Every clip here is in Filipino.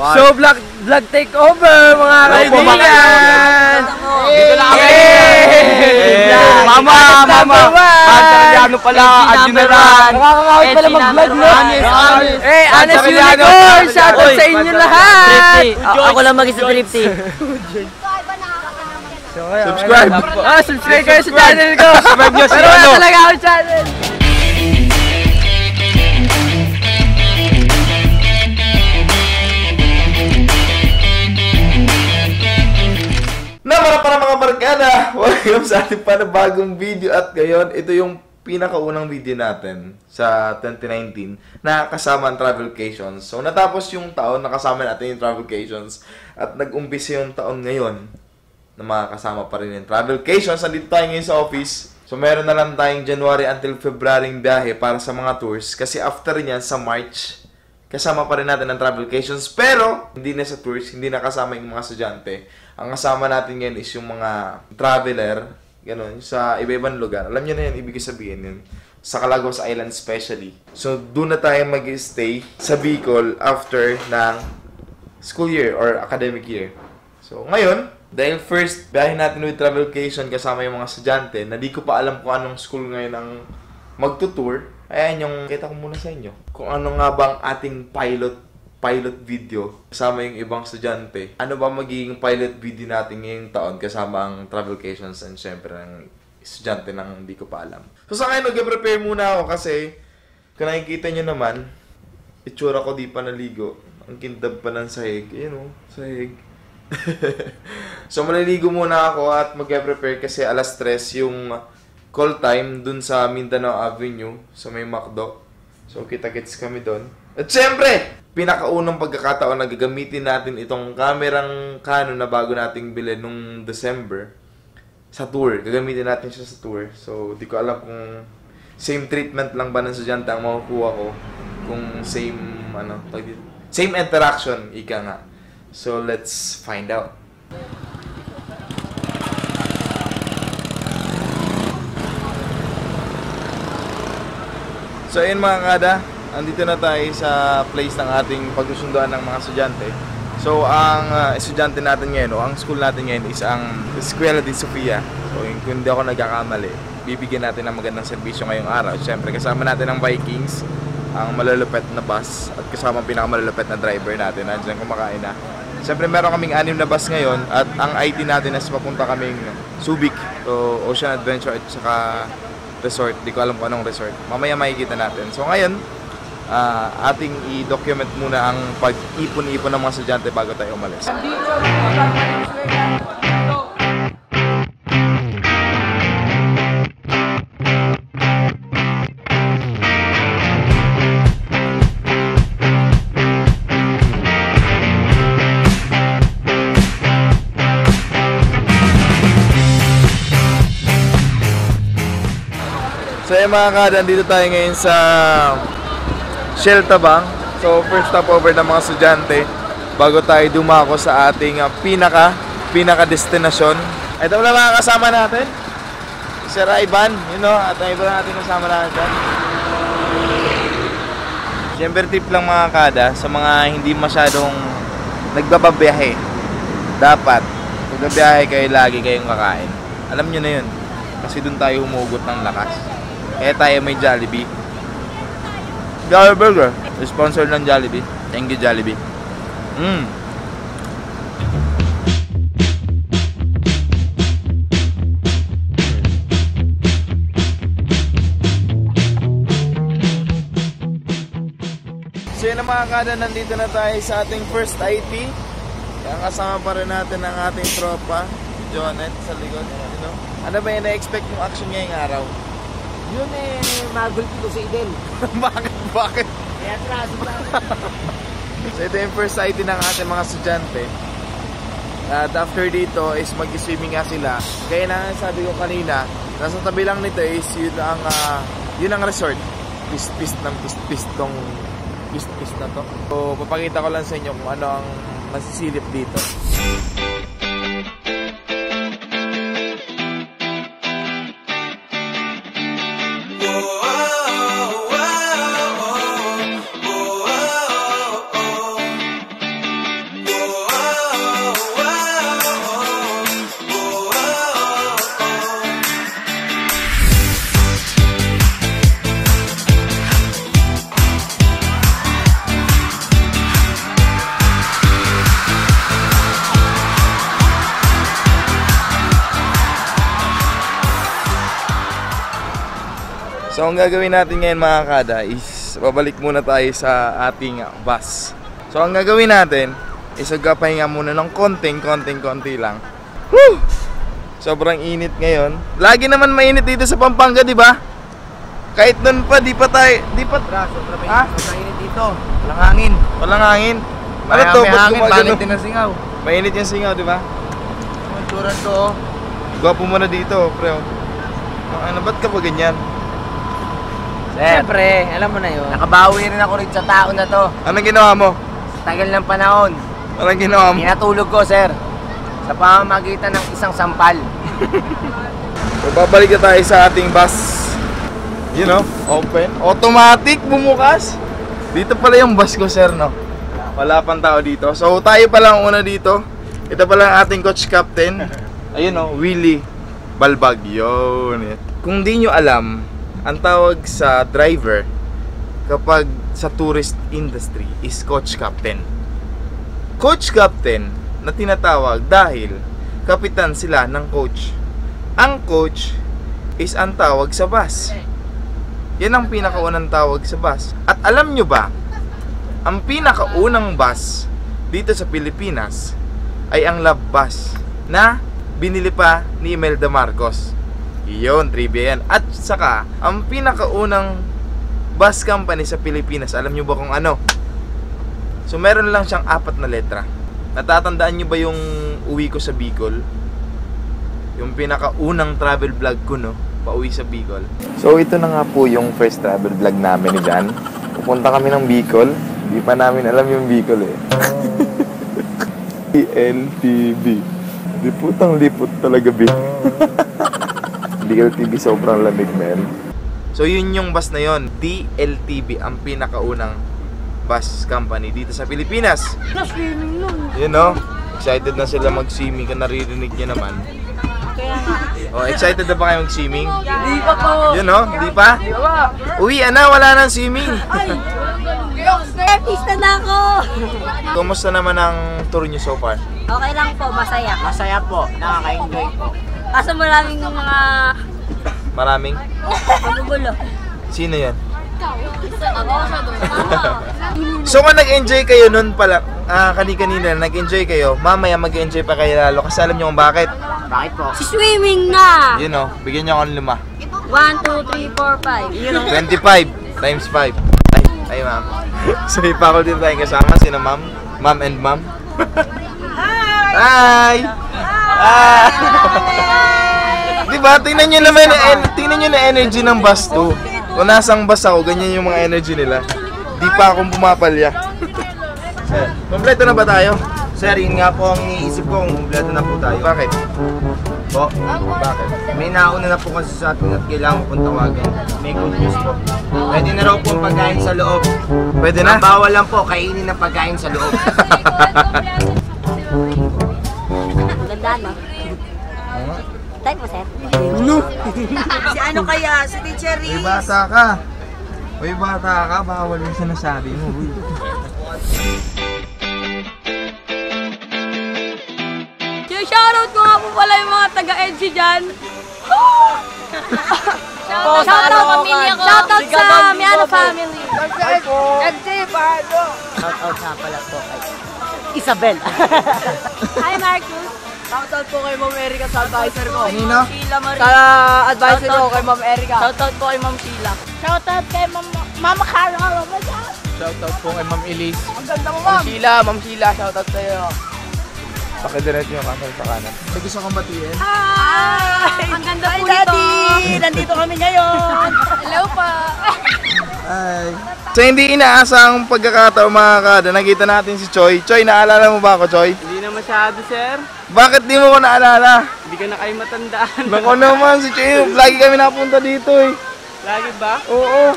So, vlog takeover, mga kaibigan! Dito lang kami! Mama! Ano pala, Admiral! Nakakakawit pala mag-vlog, no? Honest Unicorn! Shoutout sa inyo lahat! Ako lang mag-isa Thrifty. Subscribe! Subscribe kayo sa channel ko! Subscribe nyo si pero wala talaga ako channel! Para mga barkada, welcome sa ating panibagong video at ngayon, ito yung pinakaunang video natin sa 2019 na kasama ang Travelcations. So natapos yung taon, nakasama natin yung Travelcations at nag-umpisa yung taon ngayon na makakasama pa rin yung Travelcations. Nandito tayo ngayon sa office. So meron na lang tayong January until February biyahe para sa mga tours kasi after niyan sa March, kasama pa rin natin ang Travelcations pero hindi na sa tours, hindi na kasama yung mga estudyante. Ang kasama natin ngayon is yung mga traveler, ganun, sa iba-ibang lugar. Alam niyo na yan, ibig sabihin yun. Sa Calagos Island especially. So, doon na tayo mag-stay sa Bicol after ng school year or academic year. So, ngayon, dahil first biyahe natin with Travelcation kasama yung mga estudyante, na di ko pa alam kung anong school ngayon ang magtutour, ayan yung kita ko muna sa inyo. Kung ano nga bang ating pilot video kasama yung ibang estudyante. Ano ba magiging pilot video natin ngayong taon kasama ang Travelcations and syempre ang estudyante ng hindi ko pa alam. So sa ngayon, nag-prepare muna ako kasi kung nakikita nyo naman, itsura ko di pa naligo. Ang kindab pa ng sahig. Ayan o, sahig. So maliligo muna ako at mag-prepare kasi alas 3 yung call time dun sa Mindanao Avenue sa may McDo. So kita-kits kami dun. At syempre, pinakaunang pagkakataon na gagamitin natin itong kamerang Canon na bago nating bilhin nung December sa tour. Gagamitin natin siya sa tour. So, di ko alam kung same treatment lang ba ng estudyante ang makukuha ko. Kung same, same interaction, ika nga. So, let's find out. So, ayun mga kada. Andito na tayo sa place ng ating pagsusunduan ng mga estudyante. So, ang estudyante natin ngayon, o ang school natin ngayon is ang Escuela de Sofia. So, kung hindi ako nagkakamali, bibigyan natin ng magandang serbisyo ngayong araw. Siyempre, kasama natin ang Vikings, ang malalupet na bus, at kasama ang pinakamalalupet na driver natin. Nandiyan kumakain na. Siyempre, meron kaming 6 na bus ngayon, at ang IT natin is papunta kaming Subic, so Ocean Adventure at saka resort. Di ko alam kung anong resort. Mamaya makikita natin. So, ngayon, ating i-document muna ang pag-ipon-ipon ng mga estudyante bago tayo umalis. So yung mga kada, dito tayo ngayon sa Shell Tabang. So first stopover ng mga estudyante bago tayo dumako sa ating pinaka destinasyon. Ito wala mga kasama natin, Sir Ivan, at ang iba natin kasama natin. Siyempre tip lang mga kada sa mga hindi masyadong nagbababiyahe, dapat magbabiyahe kayo, lagi kayong kakain. Alam nyo na yun, kasi dun tayo humugot ng lakas. Kaya tayo may Jollibee. Jollibee Burger, sponsor ng Jollibee. Thank you Jollibee. So yun ang mga kada, nandito na tayo sa ating first IT. Kaya kasama pa rin natin ang ating tropa, Jonet sa likod. Ano ba yung na-expect mong action ngayong araw? Yun magulpi ko si Eden. Bakit? Kaya traso lang. So ito yung first IT ng ating mga estudyante. At after dito is mag-swimming nga sila. Kaya na sabi ko kanina, nasa tabi lang nito is yun ang resort. Pist na to. So papakita ko lang sa inyo kung ano ang masisilip dito. So ang gagawin natin ngayon mga kada is babalik muna tayo sa ating bus. So ang gagawin natin is magpapahinga muna ng konti lang. Woo! Sobrang init ngayon. Lagi naman mainit dito sa Pampanga, di ba? Kahit nun pa, di pa... Sobrang init dito. Walang hangin. Walang hangin. Ano May to? hangin, palit din ang singaw. Mainit yung singaw, di ba? Ang turan to, oh. Gwapo mo na dito, pre. Ano, ba't ka pa ganyan? Siyempre, alam mo na yun. Nakabawi rin ako rin sa tao na to. Anong ginawa mo? Tagal ng panahon. Anong ginawa mo? Pinatulog ko, sir. Sa pamamagitan ng isang sampal. So, babalik na tayo sa ating bus. You know, open. Automatic, bumukas. Dito pala yung bus ko, sir, no? Wala pang tao dito. So, tayo pala ang una dito. Ito pala ang ating coach captain. Ayun, no? Willie Balbag. Yun. Kung di nyo alam, ang tawag sa driver kapag sa tourist industry is coach captain. Coach captain na tinatawag dahil kapitan sila ng coach. Ang coach is ang tawag sa bus. Yan ang pinakaunang tawag sa bus. At alam nyo ba, ang pinakaunang bus dito sa Pilipinas ay ang Love Bus na binili pa ni Imelda Marcos. Iyon, trivia yan. At saka, ang pinakaunang bus company sa Pilipinas, alam nyo ba kung ano? So meron lang siyang 4 na letra. Natatandaan nyo ba yung uwi ko sa Bicol? Yung pinakaunang travel vlog ko, no? Pauwi sa Bicol. So ito na nga po yung first travel vlog namin ni Dan. Pupunta kami ng Bicol. Hindi pa namin alam yung Bicol eh. DLTV. Liputang lipot talaga, B. DLTV sobrang lamig, men. So yun yung bus na yon, DLTV, ang pinakaunang bus company dito sa Pilipinas. Na-swimming nun. Yun, no? Excited na sila mag-swimming, kung naririnig nyo naman. Kaya nga. Oh, excited na ba kayo mag-swimming? Hindi pa po. Yun, no? Hindi pa? Uwi, na, wala nang swimming. Artista na ako. Kumusta naman ang tour nyo so far? Okay lang po, masaya. Masaya po, nakaka-enjoy po. Kaso maraming mga Maraming? magugulo. Sino yan? Ako sa doon. So kung nag-enjoy kayo nun pala, kanina nag-enjoy kayo, mamaya mag-enjoy pa kayo lalo kasi alam nyo kung bakit? Bakit po? Si swimming na. Yun o, bigyan nyo ako ng 1, 2, 3, 4, 5. 25 times 5. Ay ma'am. So ipakultin tayong kasama, sino ma'am? Ma'am and ma'am? Hi! Hi! Diba? Tingnan nyo naman, tingnan nyo na energy ng bus to. Kung nasang bus ako, ganyan yung mga energy nila. Di pa akong pumapalya. Kompleto na ba tayo? Sir, yun nga po ang iniisip ko kung kumpleto na po tayo. Bakit? Po? Bakit? May nauna na po kasi sa atin at kailangan kong tawagan. May good news po. Pwede na raw po ang pagkain sa loob. Pwede na? Ang bawal lang po, kainin ang pagkain sa loob. Ganda no? Type mo, sir? No! Si ano kaya? Si Teacher Uy, bata ka! Uy, bata ka! Bawal yung sinasabi mo. Uy. Shoutout ko nga po pala yung mga taga-EDG dyan. Shoutout sa pamilya ko. Shoutout sa Miano family. EDG, paano? Shoutout nga pala po kay Isabel. Hi, Marcus. Shoutout po kay Ma'am Erica sa advisor ko. Kanino? Sheila Marie. Sa advisor ko kay Ma'am Erica. Shoutout po kay Ma'am Sheila. Shoutout kay Mama Carol. Shoutout po kay Ma'am Elise. Ang ganda mo, Ma'am Sheila, shoutout sa'yo. Pakidiret yung kasal sa kanan. May gusto kong batiin? Hi! Ang ganda po nito. Daddy! Nandito kami ngayon. Hello po. Hi! So hindi inaasang pagkakataon mga kada, nakita natin si Choi. Choi, naalala mo ba ako, Choi? Hindi na masyado, sir. Bakit di mo ko naalala? Hindi ka na kayo matandaan. Nako naman, si Choi, lagi kami napunta dito eh. Lagi ba? Oo.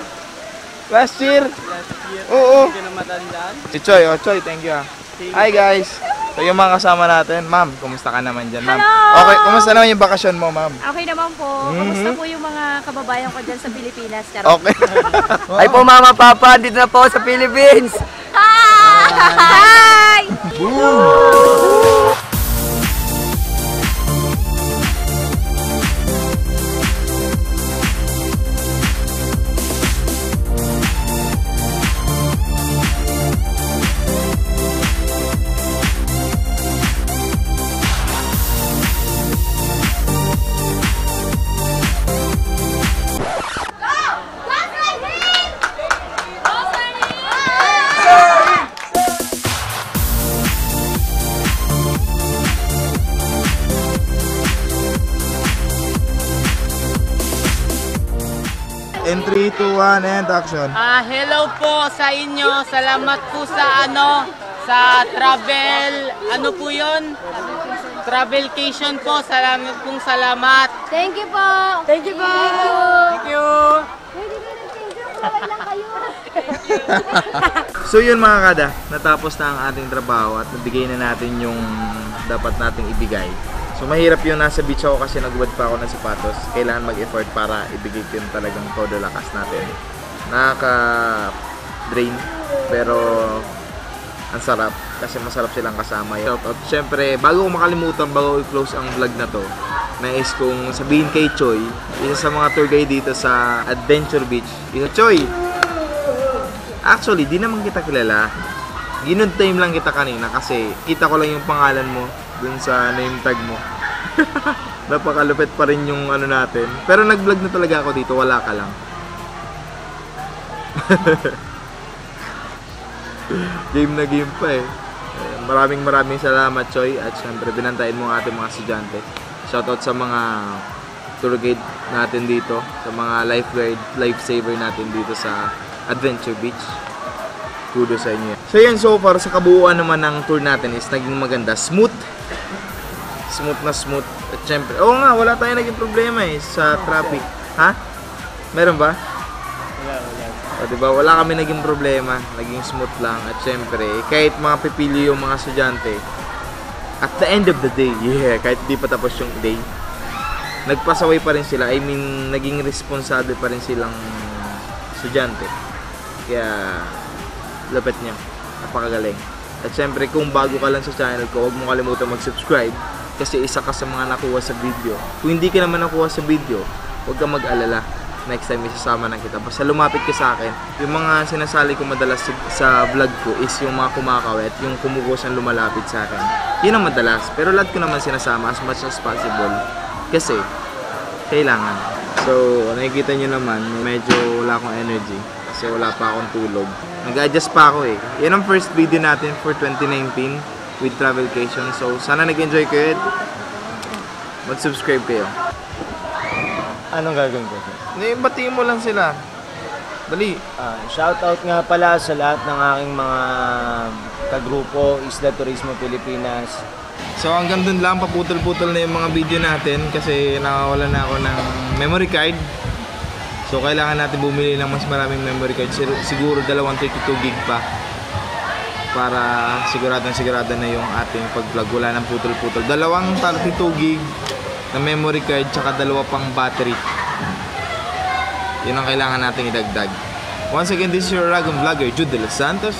Last year. Last year. Oo. Hindi ka na matandaan. Si Choi, Choi, thank you ah. Hi guys! So yung mga kasama natin, ma'am, kumusta ka naman dyan, ma'am? Hello! Okay, kumusta naman yung bakasyon mo, ma'am? Okay naman po. Kamusta po yung mga kababayan ko dyan sa Pilipinas? Okay. Ay po mama, papa, dito na po sa Philippines. Hi! In 3, 2, 1, and action. Hello po sa inyo. Salamat po sa sa travel, ano po yun? Travelcation po. Salamat. Thank you po. Thank you po. Thank you. So yun mga kada, natapos na ang ating trabaho at nabigay na natin yung dapat nating ibigay. So mahirap yun, nasa beach ako kasi nagubad pa ako ng sapatos. Kailangan mag-effort para ibigay ko yung talagang todo lakas natin. Nakaka-drain pero ang sarap kasi masarap silang kasama. Shoutout. Siyempre, bago ko makalimutan, bago ko i-close ang vlog na to, nais kong sabihin kay Choi, isa sa mga tour guide dito sa Adventure Beach. Isa, Choi! Actually, di naman kita kilala. Ginod time lang kita kanina kasi kita ko lang yung pangalan mo dun sa name tag mo. Napakalupit pa rin yung ano natin. Pero nag-vlog na talaga ako dito, wala ka lang. Game na game pa eh. Maraming salamat Choi at syempre binantayan mo ang ating mga estudyante. Shoutout sa mga tour guide natin dito, sa mga lifesaver natin dito sa Adventure Beach. Kudos sa inyo. So yan, so far sa kabuuan naman ng tour natin is naging maganda, smooth na smooth. At syempre, oo nga, wala tayong naging problema eh sa traffic. Ha? Meron ba? O, diba? Wala kami naging problema, naging smooth lang. At syempre, kahit mga pipili yung mga estudyante, at the end of the day, kahit di pa tapos yung day, nagpasaway pa rin sila. I mean, naging responsable pa rin silang estudyante. Kaya, lapit niya. Napakagaling. At syempre, kung bago ka lang sa channel ko, huwag mo kalimutan mag-subscribe kasi isa ka sa mga nakuha sa video. Kung hindi ka naman nakuha sa video, huwag kang mag-alala. Next time, isasama na kita. Basta lumapit ka sa akin. Yung mga sinasali ko madalas sa vlog ko is yung mga kumakawet, yung kumukusang lumalapit sa akin. Yun ang madalas. Pero lahat ko naman sinasama as much as possible. Kasi, kailangan. So, nakikita nyo naman, medyo wala akong energy. Kasi wala pa akong tulog. Nag-adjust pa ako eh. Yan ang first video natin for 2019 with Travelcation. So, sana nag-enjoy kayo. Mag-subscribe kayo. Anong gagawin ko? Hindi, batiin mo lang sila. Dali. Shoutout nga pala sa lahat ng aking mga kagrupo, Isla Turismo Pilipinas. So hanggang dun lang, paputol-putol na yung mga video natin kasi nakawala na ako ng memory card. So kailangan natin bumili ng mas maraming memory card. Siguro 32 gig pa. Para sigurado na yung ating pag-vlog. Wala ng putol-putol. 32 gig na memory card tsaka 2 pang battery. Yun ang kailangan nating idagdag. Once again, this is your Ragon Vlogger, Jude De Los Santos.